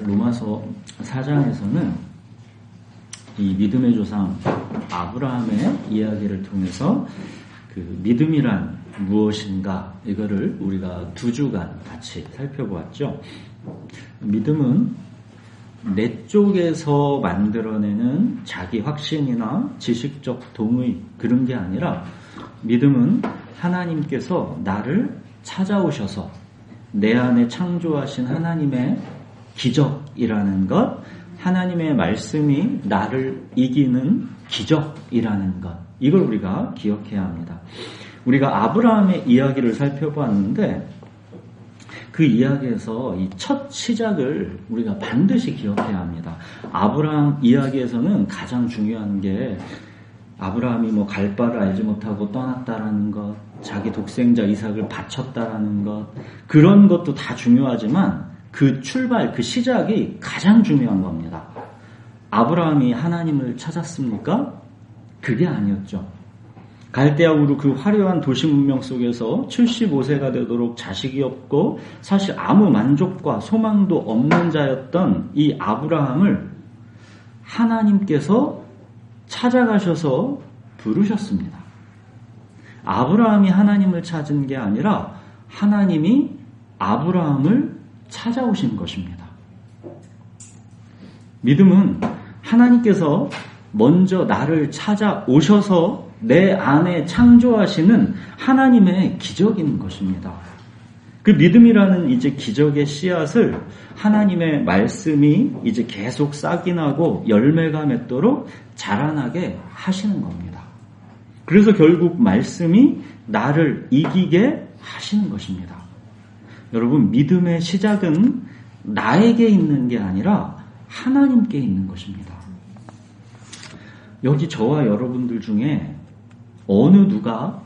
로마서 4장에서는 이 믿음의 조상 아브라함의 이야기를 통해서 그 믿음이란 무엇인가 이거를 우리가 2주간 같이 살펴보았죠. 믿음은 내 쪽에서 만들어내는 자기 확신이나 지식적 동의 그런 게 아니라 믿음은 하나님께서 나를 찾아오셔서 내 안에 창조하신 하나님의 기적이라는 것, 하나님의 말씀이 나를 이기는 기적이라는 것, 이걸 우리가 기억해야 합니다. 우리가 아브라함의 이야기를 살펴보았는데 그 이야기에서 이 첫 시작을 우리가 반드시 기억해야 합니다. 아브라함 이야기에서는 가장 중요한 게 아브라함이 갈 바를 알지 못하고 떠났다라는 것, 자기 독생자 이삭을 바쳤다라는 것, 그런 것도 다 중요하지만 그 출발, 그 시작이 가장 중요한 겁니다. 아브라함이 하나님을 찾았습니까? 그게 아니었죠. 갈대아 우르 그 화려한 도시 문명 속에서 75세가 되도록 자식이 없고 사실 아무 만족과 소망도 없는 자였던 이 아브라함을 하나님께서 찾아가셔서 부르셨습니다. 아브라함이 하나님을 찾은 게 아니라 하나님이 아브라함을 찾아오신 것입니다. 믿음은 하나님께서 먼저 나를 찾아오셔서 내 안에 창조하시는 하나님의 기적인 것입니다. 그 믿음이라는 이제 기적의 씨앗을 하나님의 말씀이 이제 계속 싹이 나고 열매가 맺도록 자라나게 하시는 겁니다. 그래서 결국 말씀이 나를 이기게 하시는 것입니다. 여러분, 믿음의 시작은 나에게 있는 게 아니라 하나님께 있는 것입니다. 여기 저와 여러분들 중에 어느 누가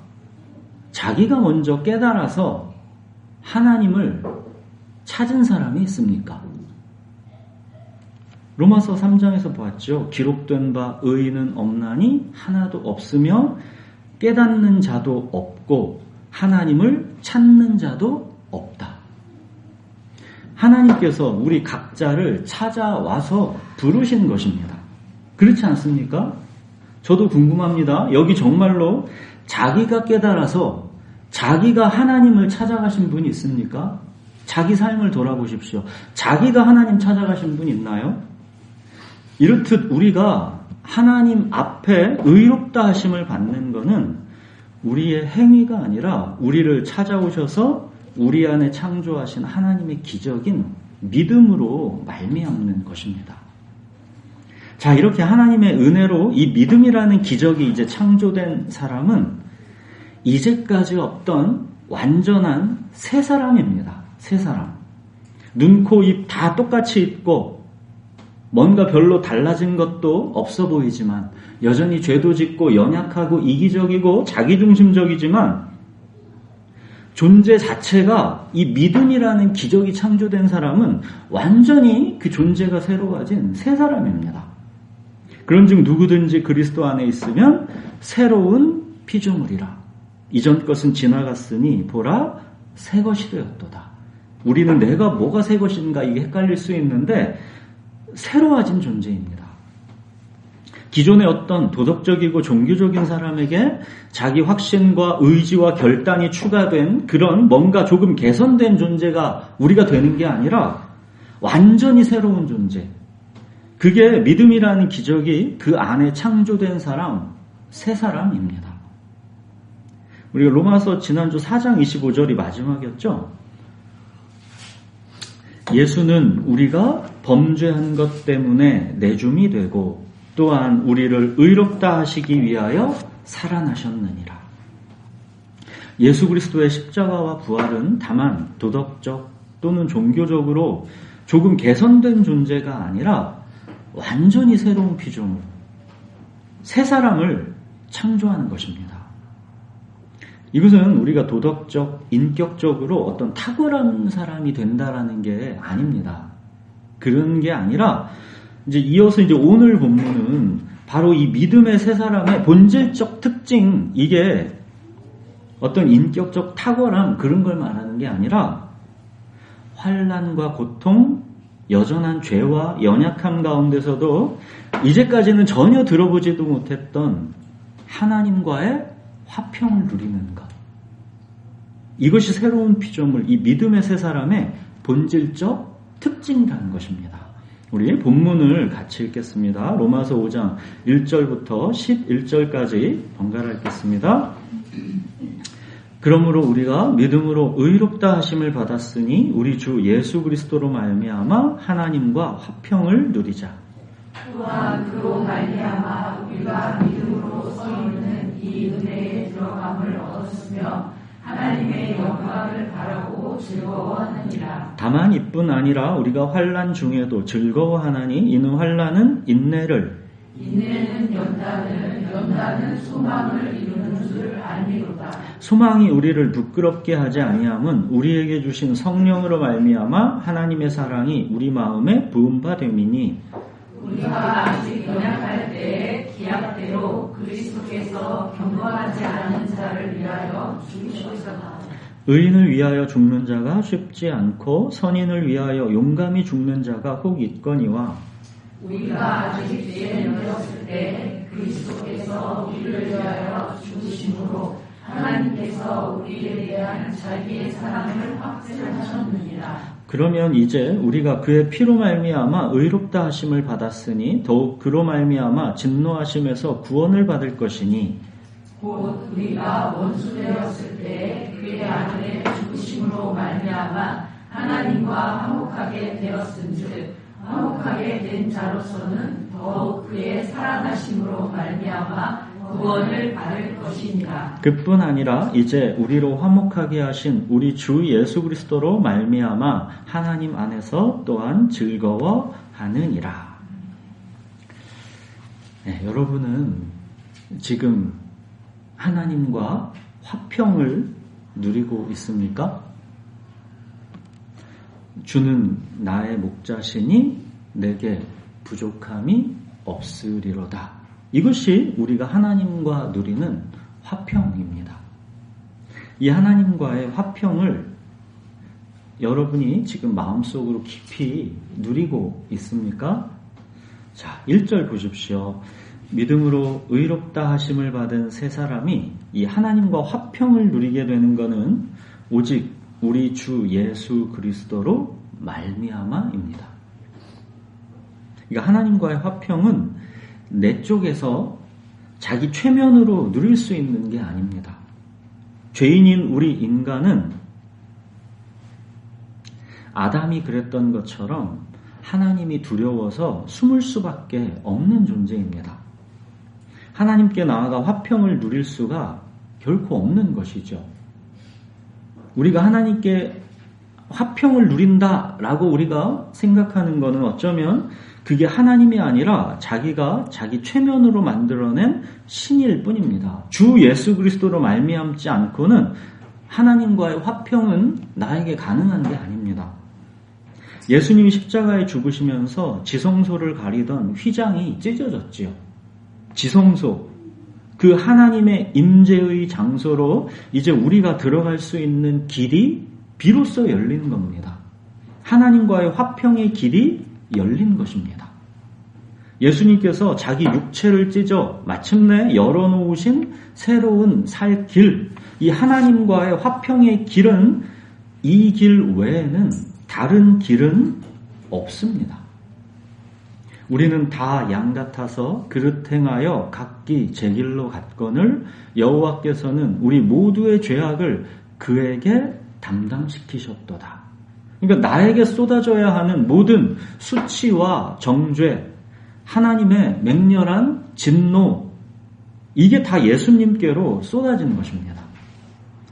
자기가 먼저 깨달아서 하나님을 찾은 사람이 있습니까? 로마서 3장에서 보았죠. 기록된 바 의인은 없나니 하나도 없으며 깨닫는 자도 없고 하나님을 찾는 자도 없다. 하나님께서 우리 각자를 찾아와서 부르신 것입니다. 그렇지 않습니까? 저도 궁금합니다. 여기 정말로 자기가 깨달아서 자기가 하나님을 찾아가신 분이 있습니까? 자기 삶을 돌아보십시오. 자기가 하나님 찾아가신 분 있나요? 이렇듯 우리가 하나님 앞에 의롭다 하심을 받는 것은 우리의 행위가 아니라 우리를 찾아오셔서 우리 안에 창조하신 하나님의 기적인 믿음으로 말미암는 것입니다. 자, 이렇게 하나님의 은혜로 이 믿음이라는 기적이 이제 창조된 사람은 이제까지 없던 완전한 새 사람입니다. 새 사람. 눈, 코, 입 다 똑같이 있고 뭔가 별로 달라진 것도 없어 보이지만 여전히 죄도 짓고 연약하고 이기적이고 자기중심적이지만 존재 자체가 이 믿음이라는 기적이 창조된 사람은 완전히 그 존재가 새로워진 새 사람입니다. 그런즉 누구든지 그리스도 안에 있으면 새로운 피조물이라. 이전 것은 지나갔으니 보라 새 것이 되었도다. 우리는 내가 뭐가 새 것인가 이게 헷갈릴 수 있는데 새로워진 존재입니다. 기존의 어떤 도덕적이고 종교적인 사람에게 자기 확신과 의지와 결단이 추가된 그런 뭔가 조금 개선된 존재가 우리가 되는 게 아니라 완전히 새로운 존재. 그게 믿음이라는 기적이 그 안에 창조된 사람, 새 사람입니다. 우리가 로마서 지난주 4장 25절이 마지막이었죠. 예수는 우리가 범죄한 것 때문에 내줌이 되고 또한 우리를 의롭다 하시기 위하여 살아나셨느니라. 예수 그리스도의 십자가와 부활은 다만 도덕적 또는 종교적으로 조금 개선된 존재가 아니라 완전히 새로운 피조물, 새 사람을 창조하는 것입니다. 이것은 우리가 도덕적, 인격적으로 어떤 탁월한 사람이 된다라는 게 아닙니다. 그런 게 아니라 이제 이어서 이제 오늘 본문은 바로 이 믿음의 새 사람의 본질적 특징, 이게 어떤 인격적 탁월함 그런 걸 말하는 게 아니라 환난과 고통, 여전한 죄와 연약함 가운데서도 이제까지는 전혀 들어보지도 못했던 하나님과의 화평을 누리는 것. 이것이 새로운 피조물, 이 믿음의 새 사람의 본질적 특징이라는 것입니다. 우리 본문을 같이 읽겠습니다. 로마서 5장 1절부터 11절까지 번갈아 읽겠습니다. 그러므로 우리가 믿음으로 의롭다 하심을 받았으니 우리 주 예수 그리스도로 말미암아 하나님과 화평을 누리자. 또한 그로 말미암아 우리가 믿음으로 서 있는 이 은혜에 들어감을 얻었으며 하나님의 영광을 바라고 즐거워하느니라. 다만 이뿐 아니라 우리가 환난 중에도 즐거워하나니 이는 환난은 인내를, 인내는 연단을, 연단은 소망을 이루는 줄 알미로다. 소망이 우리를 부끄럽게 하지 아니함은 우리에게 주신 성령으로 말미암아 하나님의 사랑이 우리 마음에 부음바 됨이니 우리가 아직 연약할 때에 기약대로 그리스도께서 경건하지 않은 자를 위하여 죽으셨다. 의인을 위하여 죽는 자가 쉽지 않고 선인을 위하여 용감히 죽는 자가 혹 있거니와 우리가 아직 죄인이었을 때 그리스도께서 우리를 위하여 죽으심으로 하나님께서 우리에 대한 자기의 사랑을 확증하셨느니라. 그러면 이제 우리가 그의 피로 말미암아 의롭다 하심을 받았으니 더욱 그로 말미암아 진노하심에서 구원을 받을 것이니 곧 우리가 원수되었을 때 그의 아들의 죽으심으로 말미암아 하나님과 화목하게 되었은즉 화목하게 된 자로서는 더욱 그의 살아나심으로 말미암아 구원을 받을 것이니라. 그뿐 아니라 이제 우리로 화목하게 하신 우리 주 예수 그리스도로 말미암아 하나님 안에서 또한 즐거워하느니라. 네, 여러분은 지금 하나님과 화평을 누리고 있습니까? 주는 나의 목자시니 내게 부족함이 없으리로다. 이것이 우리가 하나님과 누리는 화평입니다. 이 하나님과의 화평을 여러분이 지금 마음속으로 깊이 누리고 있습니까? 자, 1절 보십시오. 믿음으로 의롭다 하심을 받은 세 사람이 이 하나님과 화평을 누리게 되는 것은 오직 우리 주 예수 그리스도로 말미암아입니다. 그러니까 하나님과의 화평은 내 쪽에서 자기 최면으로 누릴 수 있는 게 아닙니다. 죄인인 우리 인간은 아담이 그랬던 것처럼 하나님이 두려워서 숨을 수밖에 없는 존재입니다. 하나님께 나아가 화평을 누릴 수가 결코 없는 것이죠. 우리가 하나님께 화평을 누린다라고 우리가 생각하는 것은 어쩌면 그게 하나님이 아니라 자기가 자기 최면으로 만들어낸 신일 뿐입니다. 주 예수 그리스도로 말미암지 않고는 하나님과의 화평은 나에게 가능한 게 아닙니다. 예수님이 십자가에 죽으시면서 지성소를 가리던 휘장이 찢어졌지요. 지성소, 그 하나님의 임재의 장소로 이제 우리가 들어갈 수 있는 길이 비로소 열린 겁니다. 하나님과의 화평의 길이 열린 것입니다. 예수님께서 자기 육체를 찢어 마침내 열어놓으신 새로운 살 길, 이 하나님과의 화평의 길은 이 길 외에는 다른 길은 없습니다. 우리는 다 양 같아서 그릇 행하여 각기 제 길로 갔거늘 여호와께서는 우리 모두의 죄악을 그에게 담당시키셨도다. 그러니까 나에게 쏟아져야 하는 모든 수치와 정죄, 하나님의 맹렬한 진노, 이게 다 예수님께로 쏟아지는 것입니다.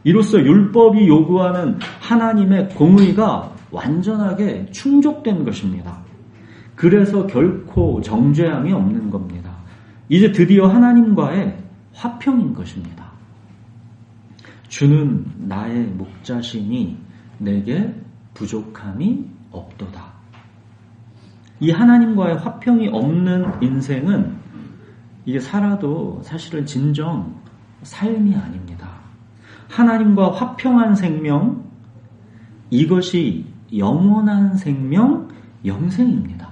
이로써 율법이 요구하는 하나님의 공의가 완전하게 충족된 것입니다. 그래서 결코 정죄함이 없는 겁니다. 이제 드디어 하나님과의 화평인 것입니다. 주는 나의 목자시니 내게 부족함이 없도다. 이 하나님과의 화평이 없는 인생은 이게 살아도 사실은 진정 삶이 아닙니다. 하나님과 화평한 생명, 이것이 영원한 생명, 영생입니다.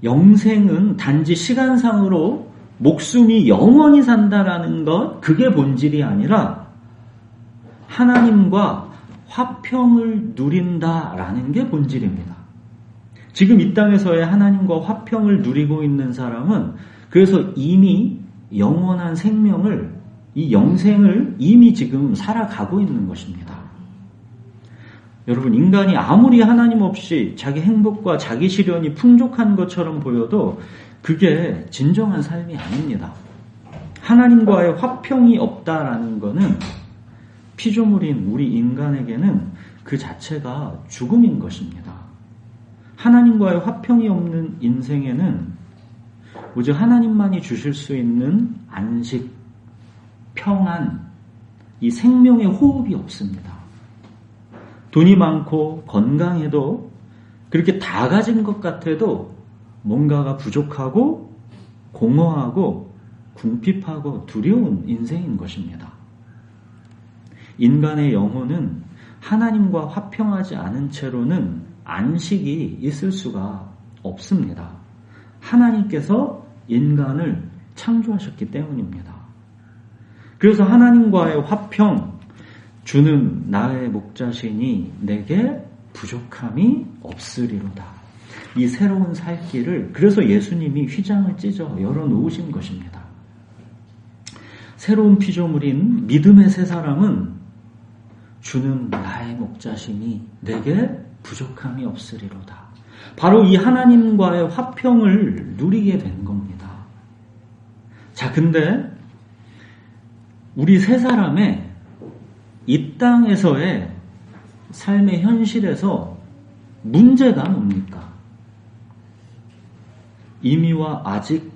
영생은 단지 시간상으로 목숨이 영원히 산다라는 것, 그게 본질이 아니라 하나님과 화평을 누린다라는 게 본질입니다. 지금 이 땅에서의 하나님과 화평을 누리고 있는 사람은 그래서 이미 영원한 생명을, 이 영생을 이미 지금 살아가고 있는 것입니다. 여러분, 인간이 아무리 하나님 없이 자기 행복과 자기 실현이 풍족한 것처럼 보여도 그게 진정한 삶이 아닙니다. 하나님과의 화평이 없다라는 것은 피조물인 우리 인간에게는 그 자체가 죽음인 것입니다. 하나님과의 화평이 없는 인생에는 오직 하나님만이 주실 수 있는 안식, 평안, 이 생명의 호흡이 없습니다. 돈이 많고 건강해도 그렇게 다 가진 것 같아도 뭔가가 부족하고 공허하고 궁핍하고 두려운 인생인 것입니다. 인간의 영혼은 하나님과 화평하지 않은 채로는 안식이 있을 수가 없습니다. 하나님께서 인간을 창조하셨기 때문입니다. 그래서 하나님과의 화평, 주는 나의 목자시니 내게 부족함이 없으리로다. 이 새로운 살 길을 그래서 예수님이 휘장을 찢어 열어놓으신 것입니다. 새로운 피조물인 믿음의 새 사람은 주는 나의 목자시니 내게 부족함이 없으리로다. 바로 이 하나님과의 화평을 누리게 된 겁니다. 자, 근데 우리 세 사람의 이 땅에서의 삶의 현실에서 문제가 뭡니까? 이미와 아직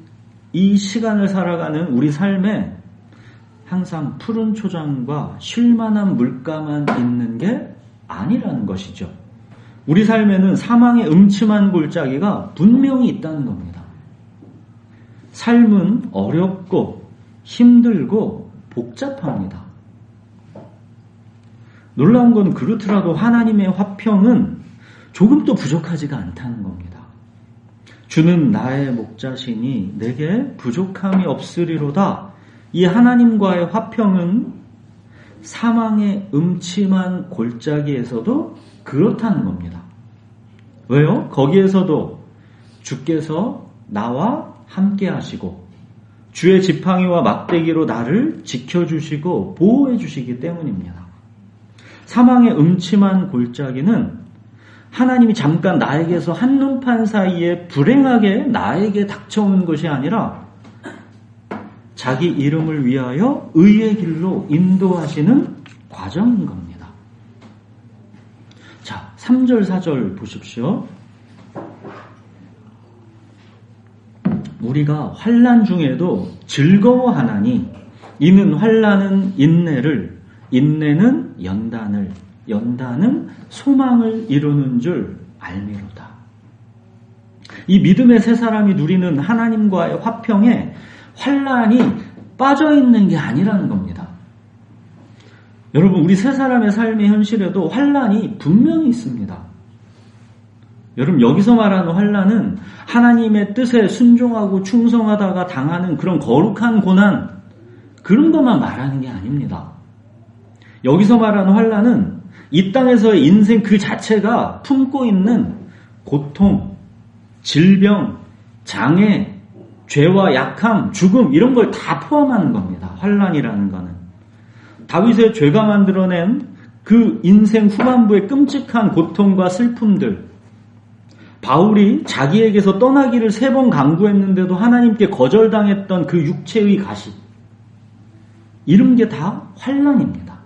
이 시간을 살아가는 우리 삶에 항상 푸른 초장과 쉴만한 물가만 있는 게 아니라는 것이죠. 우리 삶에는 사망의 음침한 골짜기가 분명히 있다는 겁니다. 삶은 어렵고 힘들고 복잡합니다. 놀라운 건 그렇더라도 하나님의 화평은 조금도 부족하지가 않다는 겁니다. 주는 나의 목자시니 내게 부족함이 없으리로다. 이 하나님과의 화평은 사망의 음침한 골짜기에서도 그렇다는 겁니다. 왜요? 거기에서도 주께서 나와 함께 하시고 주의 지팡이와 막대기로 나를 지켜주시고 보호해 주시기 때문입니다. 사망의 음침한 골짜기는 하나님이 잠깐 나에게서 한눈판 사이에 불행하게 나에게 닥쳐오는 것이 아니라 자기 이름을 위하여 의의 길로 인도하시는 과정인 겁니다. 자, 3절, 4절 보십시오. 우리가 환난 중에도 즐거워하나니 이는 환난은 인내를, 인내는 연단을, 연단은 소망을 이루는 줄 알미로다. 이 믿음의 세 사람이 누리는 하나님과의 화평에 환난이 빠져있는 게 아니라는 겁니다. 여러분, 우리 세 사람의 삶의 현실에도 환난이 분명히 있습니다. 여러분, 여기서 말하는 환난은 하나님의 뜻에 순종하고 충성하다가 당하는 그런 거룩한 고난, 그런 것만 말하는 게 아닙니다. 여기서 말하는 환난은 이 땅에서의 인생 그 자체가 품고 있는 고통, 질병, 장애, 죄와 약함, 죽음 이런 걸 다 포함하는 겁니다. 환난이라는 거는. 다윗의 죄가 만들어낸 그 인생 후반부의 끔찍한 고통과 슬픔들, 바울이 자기에게서 떠나기를 3번 강구했는데도 하나님께 거절당했던 그 육체의 가시, 이런 게 다 환난입니다.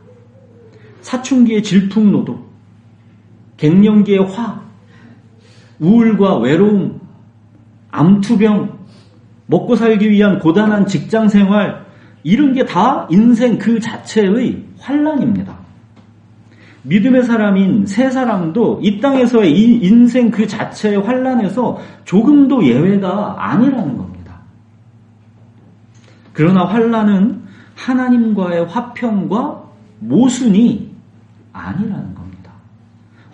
사춘기의 질풍노도, 갱년기의 화, 우울과 외로움, 암투병, 먹고 살기 위한 고단한 직장생활, 이런 게 다 인생 그 자체의 환난입니다. 믿음의 사람인 세 사람도 이 땅에서의 이 인생 그 자체의 환난에서 조금도 예외가 아니라는 겁니다. 그러나 환난은 하나님과의 화평과 모순이 아니라는 겁니다.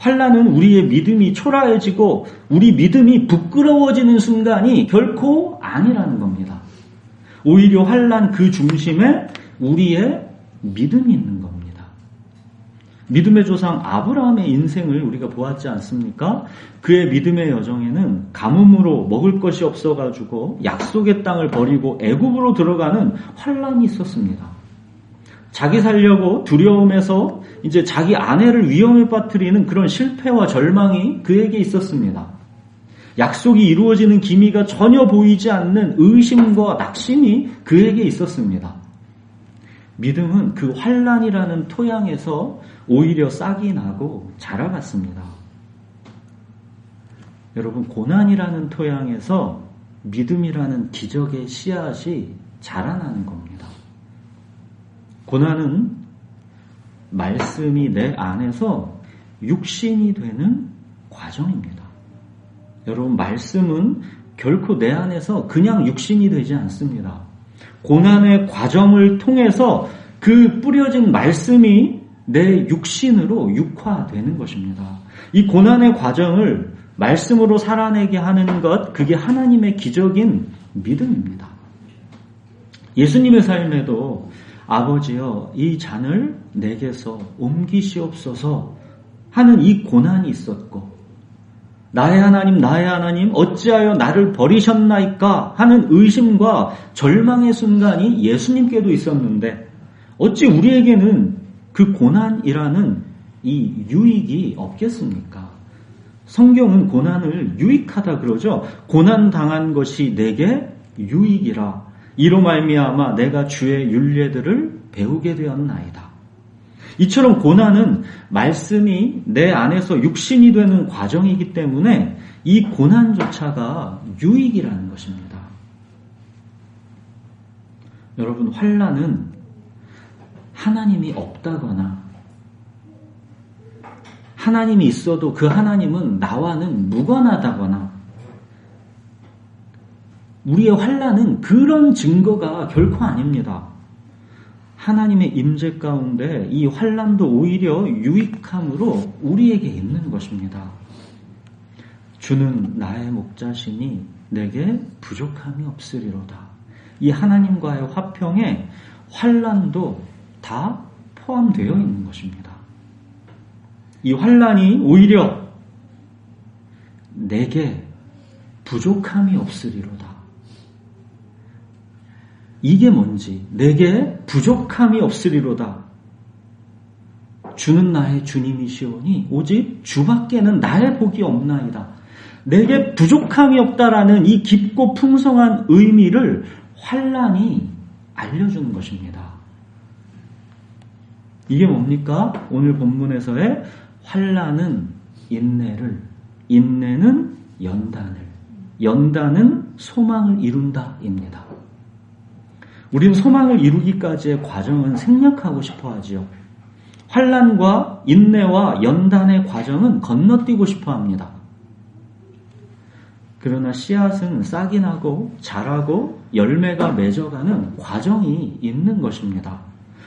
환난은 우리의 믿음이 초라해지고 우리 믿음이 부끄러워지는 순간이 결코 아니라는 겁니다. 오히려 환난 그 중심에 우리의 믿음이 있는 겁니다. 믿음의 조상 아브라함의 인생을 우리가 보았지 않습니까? 그의 믿음의 여정에는 가뭄으로 먹을 것이 없어가지고 약속의 땅을 버리고 애굽으로 들어가는 환난이 있었습니다. 자기 살려고 두려움에서 이제 자기 아내를 위험에 빠뜨리는 그런 실패와 절망이 그에게 있었습니다. 약속이 이루어지는 기미가 전혀 보이지 않는 의심과 낙심이 그에게 있었습니다. 믿음은 그 환난이라는 토양에서 오히려 싹이 나고 자라갔습니다. 여러분, 고난이라는 토양에서 믿음이라는 기적의 씨앗이 자라나는 겁니다. 고난은 말씀이 내 안에서 육신이 되는 과정입니다. 여러분, 말씀은 결코 내 안에서 그냥 육신이 되지 않습니다. 고난의 과정을 통해서 그 뿌려진 말씀이 내 육신으로 육화되는 것입니다. 이 고난의 과정을 말씀으로 살아내게 하는 것, 그게 하나님의 기적인 믿음입니다. 예수님의 삶에도 아버지여 이 잔을 내게서 옮기시옵소서 하는 이 고난이 있었고, 나의 하나님 어찌하여 나를 버리셨나이까 하는 의심과 절망의 순간이 예수님께도 있었는데 어찌 우리에게는 그 고난이라는 이 유익이 없겠습니까? 성경은 고난을 유익하다 그러죠. 고난당한 것이 내게 유익이라. 이로 말미암아 내가 주의 율례들을 배우게 되었나이다. 이처럼 고난은 말씀이 내 안에서 육신이 되는 과정이기 때문에 이 고난조차가 유익이라는 것입니다. 여러분, 환난은 하나님이 없다거나 하나님이 있어도 그 하나님은 나와는 무관하다거나 우리의 환난은 그런 증거가 결코 아닙니다. 하나님의 임재 가운데 이 환난도 오히려 유익함으로 우리에게 있는 것입니다. 주는 나의 목자시니 내게 부족함이 없으리로다. 이 하나님과의 화평에 환난도 다 포함되어 있는 것입니다. 이 환난이 오히려 내게 부족함이 없으리로다. 이게 뭔지, 내게 부족함이 없으리로다. 주는 나의 주님이시오니 오직 주밖에는 나의 복이 없나이다. 내게 부족함이 없다라는 이 깊고 풍성한 의미를 환난이 알려주는 것입니다. 이게 뭡니까? 오늘 본문에서의 환난은 인내를, 인내는 연단을, 연단은 소망을 이룬다입니다. 우리는 소망을 이루기까지의 과정은 생략하고 싶어 하지요. 환난과 인내와 연단의 과정은 건너뛰고 싶어 합니다. 그러나 씨앗은 싹이 나고 자라고 열매가 맺어가는 과정이 있는 것입니다.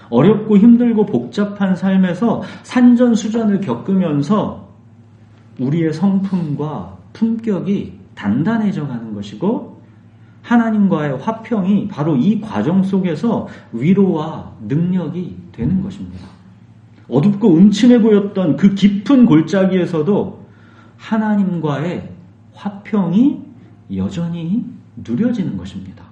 어렵고 힘들고 복잡한 삶에서 산전수전을 겪으면서 우리의 성품과 품격이 단단해져 가는 것이고 하나님과의 화평이 바로 이 과정 속에서 위로와 능력이 되는 것입니다. 어둡고 음침해 보였던 그 깊은 골짜기에서도 하나님과의 화평이 여전히 누려지는 것입니다.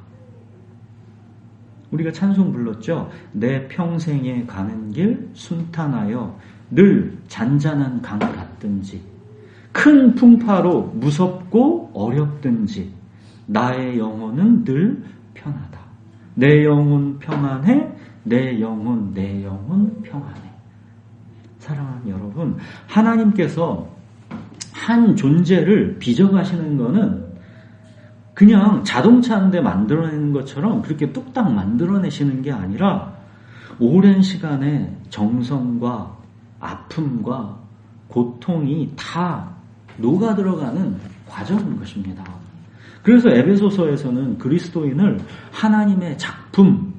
우리가 찬송 불렀죠. 내 평생에 가는 길 순탄하여 늘 잔잔한 강 같든지 큰 풍파로 무섭고 어렵든지 나의 영혼은 늘 편하다. 내 영혼 평안해. 내 영혼 평안해. 사랑하는 여러분, 하나님께서 한 존재를 빚어가시는 거는 그냥 자동차 한 대 만들어내는 것처럼 그렇게 뚝딱 만들어내시는 게 아니라 오랜 시간의 정성과 아픔과 고통이 다 녹아들어가는 과정인 것입니다. 그래서 에베소서에서는 그리스도인을 하나님의 작품,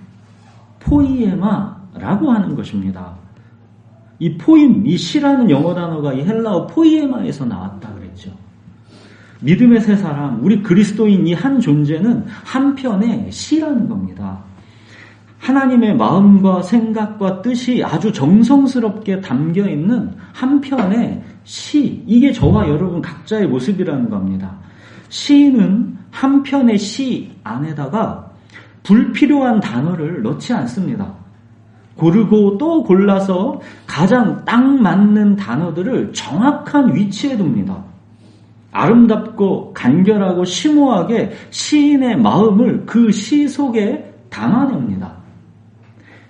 포이에마라고 하는 것입니다. 이 포임, 이 시라는 영어 단어가 이 헬라어 포이에마에서 나왔다 그랬죠. 믿음의 세 사람, 우리 그리스도인 이 한 존재는 한편의 시라는 겁니다. 하나님의 마음과 생각과 뜻이 아주 정성스럽게 담겨 있는 한편의 시, 이게 저와 여러분 각자의 모습이라는 겁니다. 시인은 한편의 시 안에다가 불필요한 단어를 넣지 않습니다. 고르고 또 골라서 가장 딱 맞는 단어들을 정확한 위치에 둡니다. 아름답고 간결하고 심오하게 시인의 마음을 그 시 속에 담아냅니다.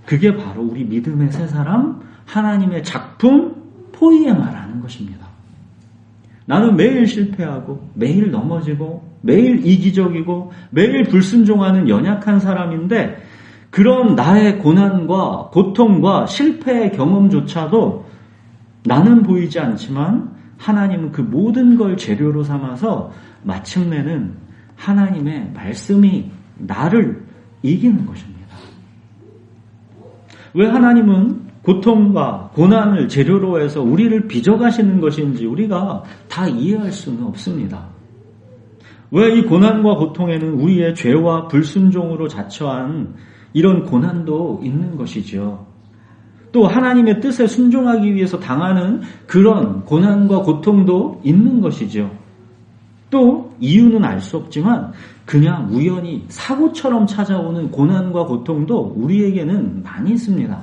그게 바로 우리 믿음의 세 사람, 하나님의 작품 포이에마라는 것입니다. 나는 매일 실패하고 매일 넘어지고 매일 이기적이고 매일 불순종하는 연약한 사람인데 그런 나의 고난과 고통과 실패의 경험조차도 나는 보이지 않지만 하나님은 그 모든 걸 재료로 삼아서 마침내는 하나님의 말씀이 나를 이기는 것입니다. 왜 하나님은 고통과 고난을 재료로 해서 우리를 빚어가시는 것인지 우리가 다 이해할 수는 없습니다. 왜 이 고난과 고통에는 우리의 죄와 불순종으로 자처한 이런 고난도 있는 것이죠. 또 하나님의 뜻에 순종하기 위해서 당하는 그런 고난과 고통도 있는 것이죠. 또 이유는 알 수 없지만 그냥 우연히 사고처럼 찾아오는 고난과 고통도 우리에게는 많이 있습니다.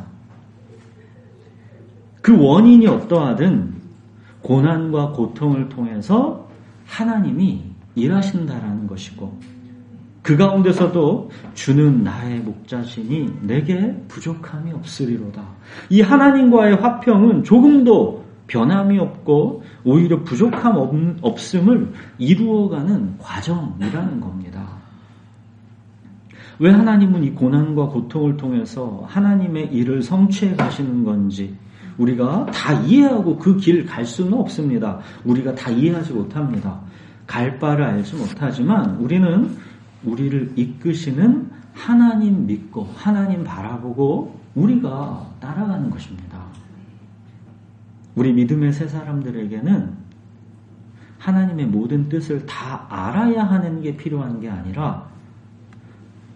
그 원인이 어떠하든 고난과 고통을 통해서 하나님이 일하신다라는 것이고 그 가운데서도 주는 나의 목자시니 내게 부족함이 없으리로다. 이 하나님과의 화평은 조금도 변함이 없고 오히려 부족함 없음을 이루어가는 과정이라는 겁니다. 왜 하나님은 이 고난과 고통을 통해서 하나님의 일을 성취해 가시는 건지 우리가 다 이해하고 그 길 갈 수는 없습니다. 우리가 다 이해하지 못합니다. 갈 바를 알지 못하지만 우리는 우리를 이끄시는 하나님 믿고 하나님 바라보고 우리가 따라가는 것입니다. 우리 믿음의 새 사람들에게는 하나님의 모든 뜻을 다 알아야 하는 게 필요한 게 아니라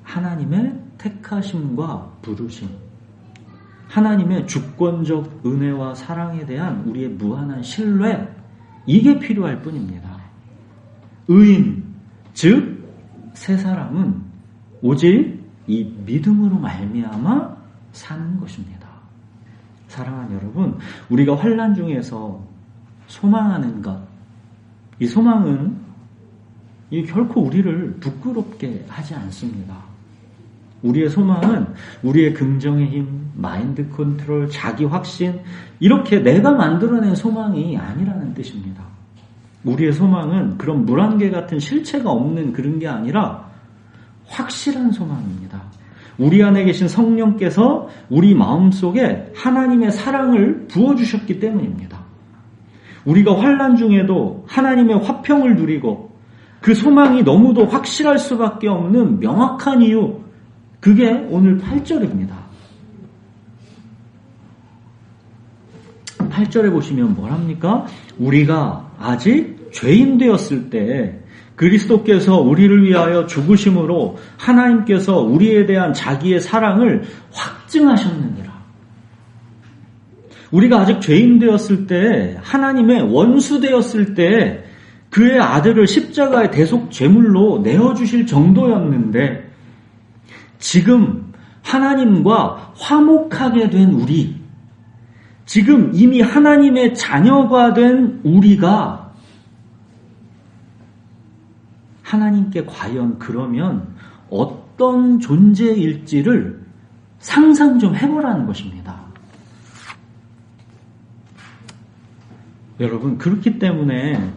하나님의 택하심과 부르심, 하나님의 주권적 은혜와 사랑에 대한 우리의 무한한 신뢰, 이게 필요할 뿐입니다. 의인, 즉 새 사람은 오직 이 믿음으로 말미암아 사는 것입니다. 사랑하는 여러분, 우리가 환난 중에서 소망하는 것, 이 소망은 결코 우리를 부끄럽게 하지 않습니다. 우리의 소망은 우리의 긍정의 힘, 마인드 컨트롤, 자기 확신, 이렇게 내가 만들어낸 소망이 아니라는 뜻입니다. 우리의 소망은 그런 물안개 같은 실체가 없는 그런 게 아니라 확실한 소망입니다. 우리 안에 계신 성령께서 우리 마음속에 하나님의 사랑을 부어주셨기 때문입니다. 우리가 환난 중에도 하나님의 화평을 누리고 그 소망이 너무도 확실할 수밖에 없는 명확한 이유, 그게 오늘 8절입니다. 8절에 보시면 뭐랍니까? 우리가 아직 죄인 되었을 때 그리스도께서 우리를 위하여 죽으심으로 하나님께서 우리에 대한 자기의 사랑을 확증하셨느니라. 우리가 아직 죄인 되었을 때, 하나님의 원수 되었을 때 그의 아들을 십자가의 대속 제물로 내어주실 정도였는데 지금 하나님과 화목하게 된 우리, 지금 이미 하나님의 자녀가 된 우리가 하나님께 과연 그러면 어떤 존재일지를 상상 좀 해보라는 것입니다. 여러분, 그렇기 때문에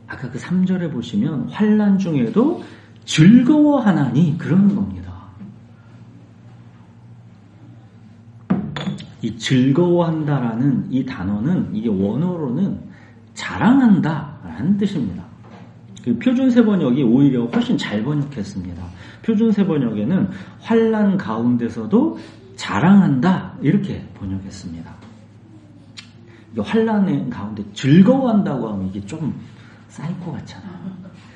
아까 그 3절에 보시면 환난 중에도 즐거워하나니 그러는 겁니다. 이 즐거워한다라는 이 단어는 이게 원어로는 자랑한다라는 뜻입니다. 그 표준세 번역이 오히려 훨씬 잘 번역했습니다. 표준세 번역에는 환난 가운데서도 자랑한다 이렇게 번역했습니다. 환란 가운데 즐거워한다고 하면 이게 좀 사이코 같잖아.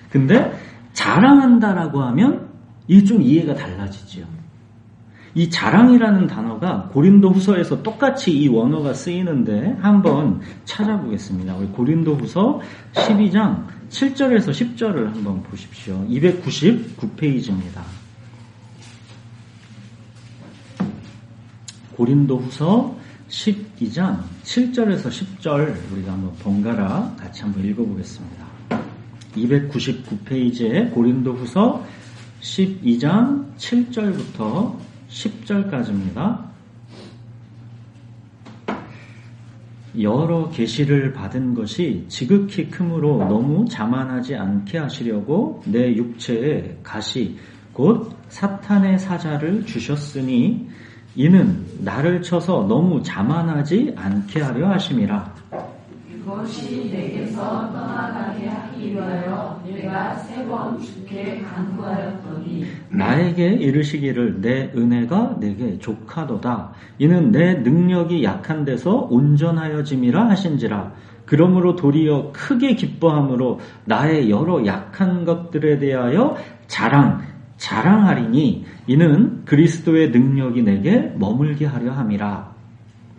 근데 자랑한다라고 하면 이게 좀 이해가 달라지죠. 이 자랑이라는 단어가 고린도 후서에서 똑같이 이 원어가 쓰이는데 한번 찾아보겠습니다. 우리 고린도 후서 12장 7절에서 10절을 한번 보십시오. 299페이지입니다. 고린도 후서 12장 7절에서 10절 우리가 한번 번갈아 같이 한번 읽어보겠습니다. 299페이지에 고린도 후서 12장 7절부터 10절까지입니다. 여러 계시를 받은 것이 지극히 크므로 너무 자만하지 않게 하시려고 내 육체에 가시 곧 사탄의 사자를 주셨으니 이는 나를 쳐서 너무 자만하지 않게 하려 하심이라. 그것이 내게서 떠나가게 하기 위하여 내가 3번 주께 간구하였더니 나에게 이르시기를 내 은혜가 내게 족하도다. 이는 내 능력이 약한 데서 온전하여짐이라 하신지라. 그러므로 도리어 크게 기뻐함으로 나의 여러 약한 것들에 대하여 자랑하리니 이는 그리스도의 능력이 내게 머물게 하려 함이라.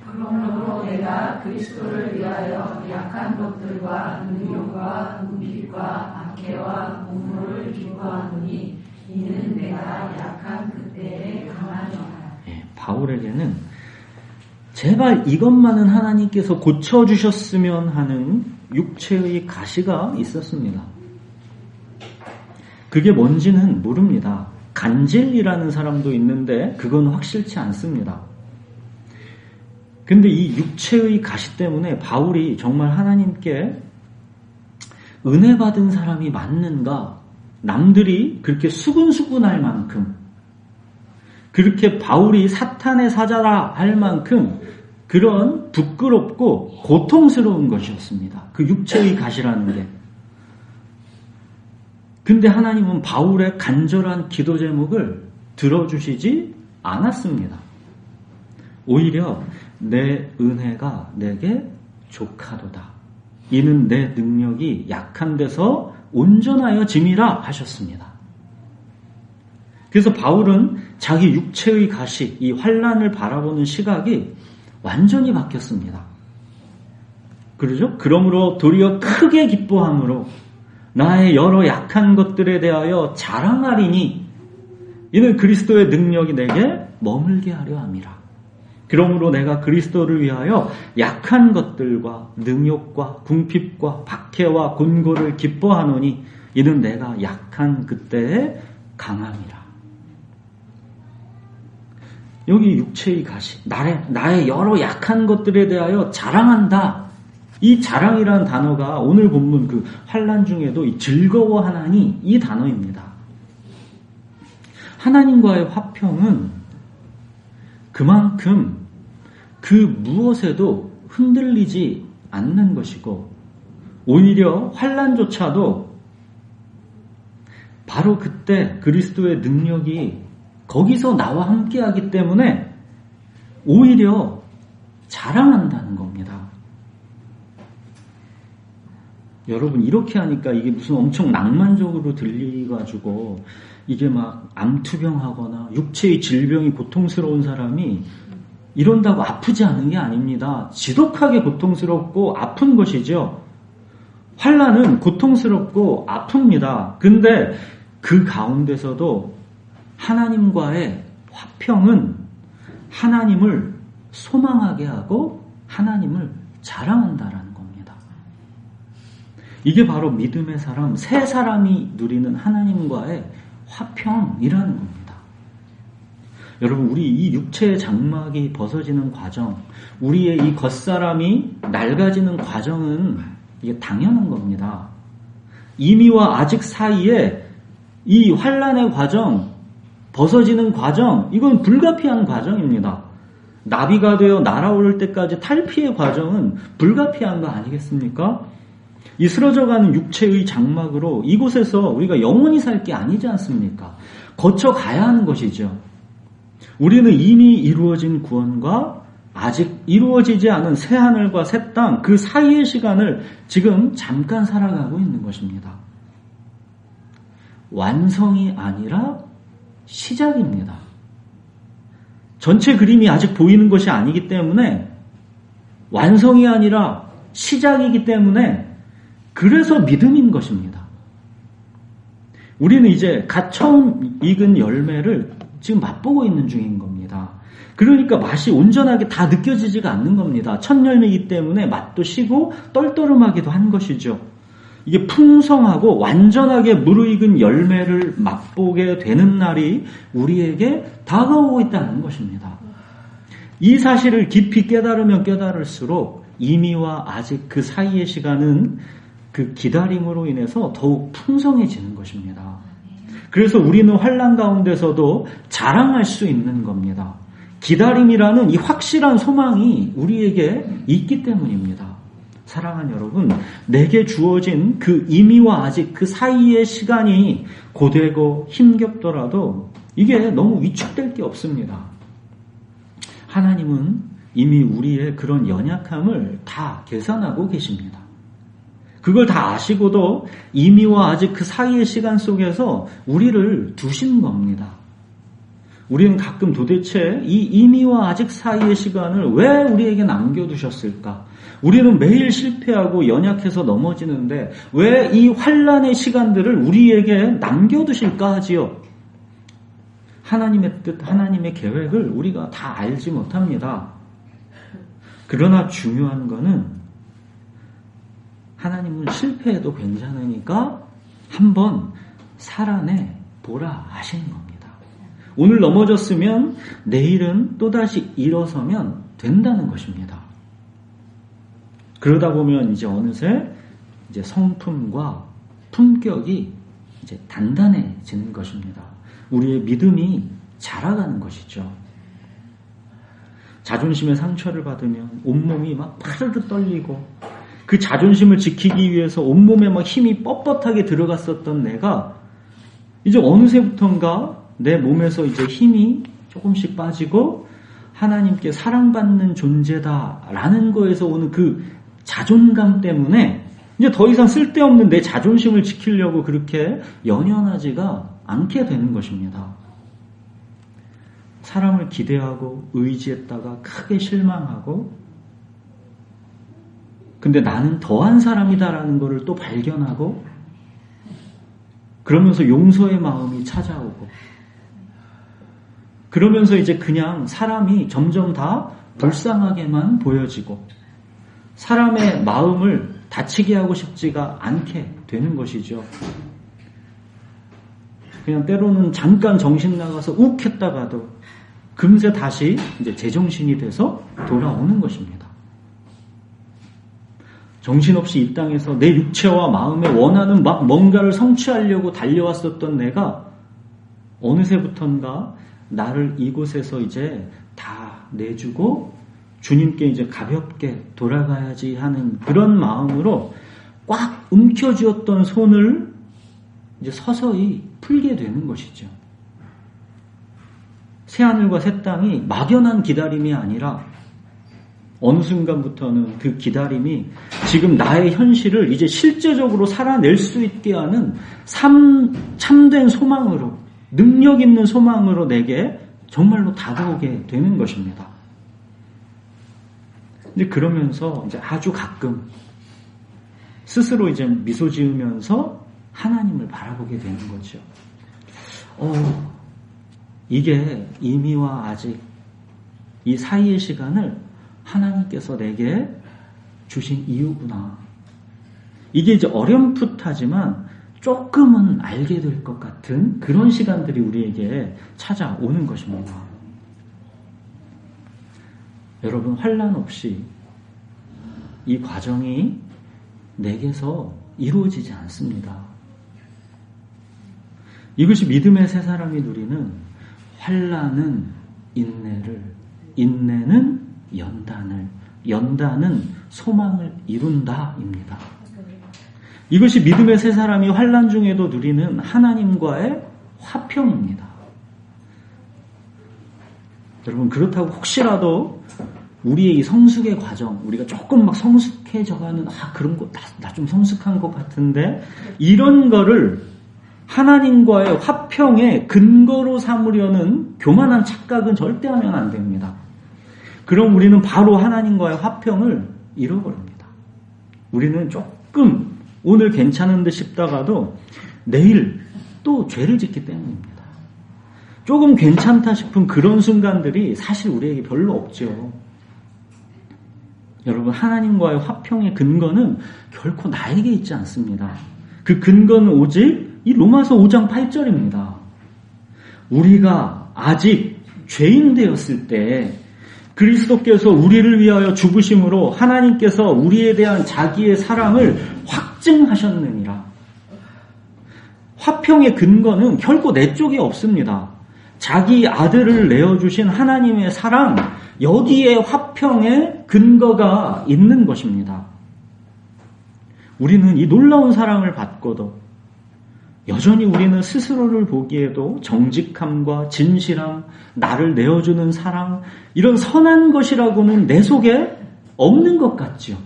그러므로 내가 그리스도를 위하여 약한 것들과 능력과 궁핍과 박해와 공로를 기뻐하노니 이는 내가 약한 그때에 강하니라. 바울에게는 제발 이것만은 하나님께서 고쳐주셨으면 하는 육체의 가시가 있었습니다. 그게 뭔지는 모릅니다. 간질이라는 사람도 있는데 그건 확실치 않습니다. 근데 이 육체의 가시 때문에 바울이 정말 하나님께 은혜 받은 사람이 맞는가? 남들이 그렇게 수근수근할 만큼 그렇게 바울이 사탄의 사자라 할 만큼 그런 부끄럽고 고통스러운 것이었습니다. 그 육체의 가시라는 게. 근데 하나님은 바울의 간절한 기도 제목을 들어주시지 않았습니다. 오히려 내 은혜가 내게 족하도다. 이는 내 능력이 약한 데서 온전하여 짐이라 하셨습니다. 그래서 바울은 자기 육체의 가시, 이 환난을 바라보는 시각이 완전히 바뀌었습니다. 그러죠? 그러므로 도리어 크게 기뻐함으로 나의 여러 약한 것들에 대하여 자랑하리니 이는 그리스도의 능력이 내게 머물게 하려 함이라. 그러므로 내가 그리스도를 위하여 약한 것들과 능욕과 궁핍과 박해와 곤고를 기뻐하노니 이는 내가 약한 그때에 강함이라. 여기 육체의 가시, 나의 여러 약한 것들에 대하여 자랑한다. 이 자랑이라는 단어가 오늘 본문 그 환난 중에도 이 즐거워하나니 이 단어입니다. 하나님과의 화평은 그만큼 그 무엇에도 흔들리지 않는 것이고 오히려 환난조차도 바로 그때 그리스도의 능력이 거기서 나와 함께하기 때문에 오히려 자랑한다는 겁니다. 여러분 이렇게 하니까 이게 무슨 엄청 낭만적으로 들리가지고 이게 막 암투병하거나 육체의 질병이 고통스러운 사람이 이런다고 아프지 않은 게 아닙니다. 지독하게 고통스럽고 아픈 것이죠. 환난은 고통스럽고 아픕니다. 근데 그 가운데서도 하나님과의 화평은 하나님을 소망하게 하고 하나님을 자랑한다라는 겁니다. 이게 바로 믿음의 사람, 새 사람이 누리는 하나님과의 화평이라는 겁니다. 여러분, 우리 이 육체의 장막이 벗어지는 과정, 우리의 이 겉사람이 낡아지는 과정은 이게 당연한 겁니다. 이미와 아직 사이에 이 환난의 과정, 벗어지는 과정, 이건 불가피한 과정입니다. 나비가 되어 날아오를 때까지 탈피의 과정은 불가피한 거 아니겠습니까? 이 쓰러져가는 육체의 장막으로 이곳에서 우리가 영원히 살 게 아니지 않습니까? 거쳐가야 하는 것이죠. 우리는 이미 이루어진 구원과 아직 이루어지지 않은 새하늘과 새 땅, 그 사이의 시간을 지금 잠깐 살아가고 있는 것입니다. 완성이 아니라 시작입니다. 전체 그림이 아직 보이는 것이 아니기 때문에, 완성이 아니라 시작이기 때문에, 그래서 믿음인 것입니다. 우리는 이제 갓 처음 익은 열매를 지금 맛보고 있는 중인 겁니다. 그러니까 맛이 온전하게 다 느껴지지가 않는 겁니다. 첫 열매이기 때문에 맛도 시고 떨떠름하기도 한 것이죠. 이게 풍성하고 완전하게 무르익은 열매를 맛보게 되는 날이 우리에게 다가오고 있다는 것입니다. 이 사실을 깊이 깨달으면 깨달을수록 이미와 아직 그 사이의 시간은 그 기다림으로 인해서 더욱 풍성해지는 것입니다. 그래서 우리는 환난 가운데서도 자랑할 수 있는 겁니다. 기다림이라는 이 확실한 소망이 우리에게 있기 때문입니다. 사랑하는 여러분, 내게 주어진 그 이미와 아직 그 사이의 시간이 고되고 힘겹더라도 이게 너무 위축될 게 없습니다. 하나님은 이미 우리의 그런 연약함을 다 계산하고 계십니다. 그걸 다 아시고도 이미와 아직 그 사이의 시간 속에서 우리를 두신 겁니다. 우리는 가끔 도대체 이 이미와 아직 사이의 시간을 왜 우리에게 남겨두셨을까? 우리는 매일 실패하고 연약해서 넘어지는데 왜 이 환난의 시간들을 우리에게 남겨두실까 하지요? 하나님의 뜻, 하나님의 계획을 우리가 다 알지 못합니다. 그러나 중요한 거는 하나님은 실패해도 괜찮으니까 한번 살아내 보라 하시는 겁니다. 오늘 넘어졌으면 내일은 또다시 일어서면 된다는 것입니다. 그러다 보면 이제 어느새 이제 성품과 품격이 이제 단단해지는 것입니다. 우리의 믿음이 자라가는 것이죠. 자존심의 상처를 받으면 온몸이 막 파르르 떨리고 그 자존심을 지키기 위해서 온몸에 막 힘이 뻣뻣하게 들어갔었던 내가 이제 어느새부턴가 내 몸에서 이제 힘이 조금씩 빠지고 하나님께 사랑받는 존재다라는 거에서 오는 그 자존감 때문에 이제 더 이상 쓸데없는 내 자존심을 지키려고 그렇게 연연하지가 않게 되는 것입니다. 사람을 기대하고 의지했다가 크게 실망하고 근데 나는 더한 사람이다라는 것을 또 발견하고 그러면서 용서의 마음이 찾아오고 그러면서 이제 그냥 사람이 점점 다 불쌍하게만 보여지고 사람의 마음을 다치게 하고 싶지가 않게 되는 것이죠. 그냥 때로는 잠깐 정신 나가서 욱 했다가도 금세 다시 이제 제정신이 돼서 돌아오는 것입니다. 정신없이 이 땅에서 내 육체와 마음에 원하는 막 뭔가를 성취하려고 달려왔었던 내가 어느새부턴가 나를 이곳에서 이제 다 내주고 주님께 이제 가볍게 돌아가야지 하는 그런 마음으로 꽉 움켜쥐었던 손을 이제 서서히 풀게 되는 것이죠. 새하늘과 새 땅이 막연한 기다림이 아니라 어느 순간부터는 그 기다림이 지금 나의 현실을 이제 실제적으로 살아낼 수 있게 하는 참된 소망으로, 능력 있는 소망으로 내게 정말로 다가오게 되는 것입니다. 이제 그러면서 이제 아주 가끔 스스로 이제 미소 지으면서 하나님을 바라보게 되는 거죠. 이게 이미와 아직 이 사이의 시간을 하나님께서 내게 주신 이유구나. 이게 이제 어렴풋하지만 조금은 알게 될 것 같은 그런 시간들이 우리에게 찾아오는 것입니다. 여러분, 환난 없이 이 과정이 내게서 이루어지지 않습니다. 이것이 믿음의 세 사람이 누리는 환난은 인내를, 인내는 연단을, 연단은 소망을 이룬다입니다. 이것이 믿음의 세 사람이 환난 중에도 누리는 하나님과의 화평입니다. 여러분, 그렇다고 혹시라도 우리의 이 성숙의 과정, 우리가 조금 막 성숙해져가는, 그런 거, 나 좀 성숙한 것 같은데, 이런 거를 하나님과의 화평의 근거로 삼으려는 교만한 착각은 절대 하면 안 됩니다. 그럼 우리는 바로 하나님과의 화평을 잃어버립니다. 우리는 조금 오늘 괜찮은 듯 싶다가도 내일 또 죄를 짓기 때문입니다. 조금 괜찮다 싶은 그런 순간들이 사실 우리에게 별로 없죠. 여러분, 하나님과의 화평의 근거는 결코 나에게 있지 않습니다. 그 근거는 오직 이 로마서 5장 8절입니다. 우리가 아직 죄인 되었을 때 그리스도께서 우리를 위하여 죽으심으로 하나님께서 우리에 대한 자기의 사랑을 확증하셨느니라. 화평의 근거는 결코 내 쪽에 없습니다. 자기 아들을 내어주신 하나님의 사랑, 여기에 화평의 근거가 있는 것입니다. 우리는 이 놀라운 사랑을 받고도 여전히 우리는 스스로를 보기에도 정직함과 진실함, 나를 내어주는 사랑, 이런 선한 것이라고는 내 속에 없는 것 같지요.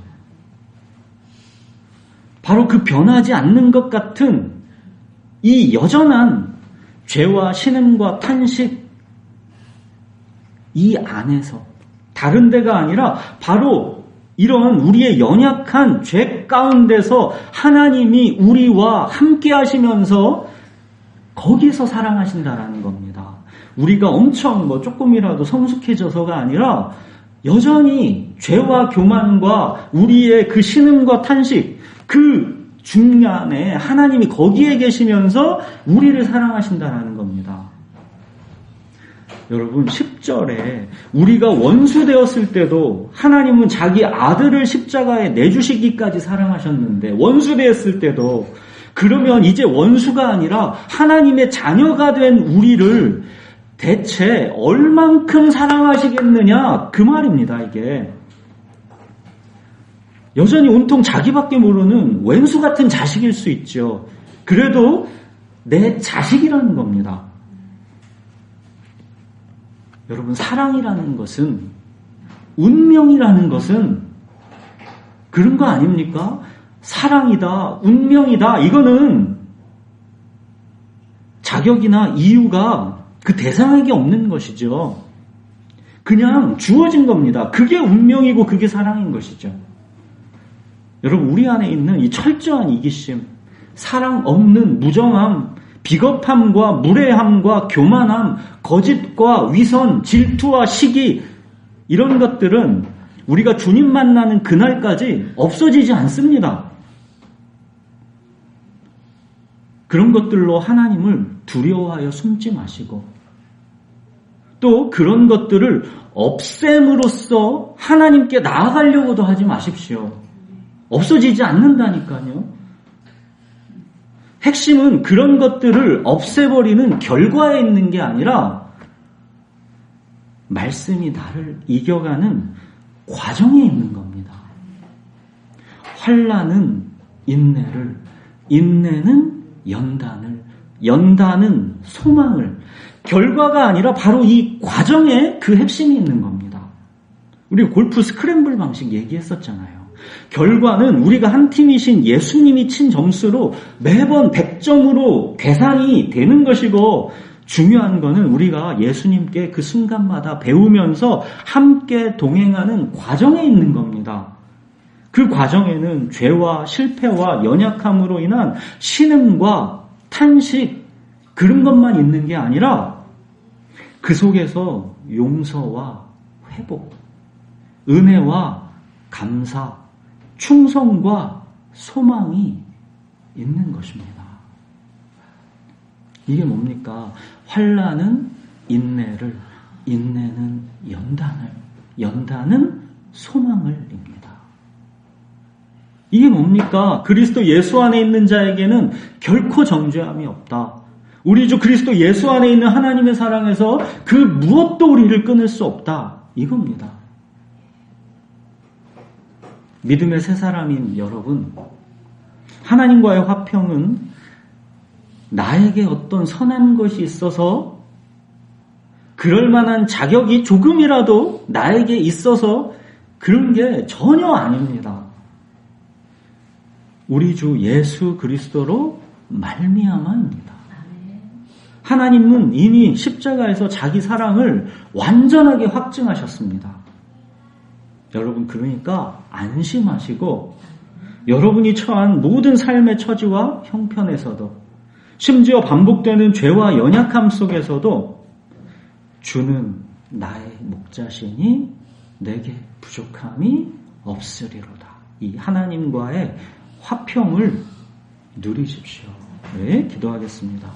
바로 그 변하지 않는 것 같은 이 여전한 죄와 신음과 탄식, 이 안에서 다른 데가 아니라 바로 이런 우리의 연약한 죄 가운데서 하나님이 우리와 함께 하시면서 거기서 사랑하신다라는 겁니다. 우리가 엄청 조금이라도 성숙해져서가 아니라 여전히 죄와 교만과 우리의 그 신음과 탄식, 그 중간에 하나님이 거기에 계시면서 우리를 사랑하신다라는 겁니다. 여러분, 10절에 우리가 원수 되었을 때도 하나님은 자기 아들을 십자가에 내주시기까지 사랑하셨는데, 원수 되었을 때도, 그러면 이제 원수가 아니라 하나님의 자녀가 된 우리를 대체 얼만큼 사랑하시겠느냐, 그 말입니다. 이게 여전히 온통 자기밖에 모르는 왼수 같은 자식일 수 있죠. 그래도 내 자식이라는 겁니다. 여러분, 사랑이라는 것은, 운명이라는 것은 그런 거 아닙니까? 사랑이다, 운명이다, 이거는 자격이나 이유가 그 대상에게 없는 것이죠. 그냥 주어진 겁니다. 그게 운명이고 그게 사랑인 것이죠. 여러분, 우리 안에 있는 이 철저한 이기심, 사랑 없는 무정함, 비겁함과 무례함과 교만함, 거짓과 위선, 질투와 시기, 이런 것들은 우리가 주님 만나는 그날까지 없어지지 않습니다. 그런 것들로 하나님을 두려워하여 숨지 마시고, 또 그런 것들을 없앰으로써 하나님께 나아가려고도 하지 마십시오. 없어지지 않는다니까요. 핵심은 그런 것들을 없애버리는 결과에 있는 게 아니라 말씀이 나를 이겨가는 과정에 있는 겁니다. 환난은 인내를, 인내는 연단을, 연단은 소망을, 결과가 아니라 바로 이 과정에 그 핵심이 있는 겁니다. 우리 골프 스크램블 방식 얘기했었잖아요. 결과는 우리가 한 팀이신 예수님이 친 점수로 매번 100점으로 계산이 되는 것이고, 중요한 거는 우리가 예수님께 그 순간마다 배우면서 함께 동행하는 과정에 있는 겁니다. 그 과정에는 죄와 실패와 연약함으로 인한 신음과 탄식, 그런 것만 있는 게 아니라 그 속에서 용서와 회복, 은혜와 감사, 충성과 소망이 있는 것입니다. 이게 뭡니까? 환난은 인내를, 인내는 연단을, 연단은 소망을입니다. 이게 뭡니까? 그리스도 예수 안에 있는 자에게는 결코 정죄함이 없다. 우리 주 그리스도 예수 안에 있는 하나님의 사랑에서 그 무엇도 우리를 끊을 수 없다. 이겁니다. 믿음의 새 사람인 여러분, 하나님과의 화평은 나에게 어떤 선한 것이 있어서 그럴 만한 자격이 조금이라도 나에게 있어서 그런 게 전혀 아닙니다. 우리 주 예수 그리스도로 말미암아입니다. 하나님은 이미 십자가에서 자기 사랑을 완전하게 확증하셨습니다. 여러분, 그러니까 안심하시고 여러분이 처한 모든 삶의 처지와 형편에서도, 심지어 반복되는 죄와 연약함 속에서도 주는 나의 목자시니 내게 부족함이 없으리로다. 이 하나님과의 화평을 누리십시오. 네, 기도하겠습니다.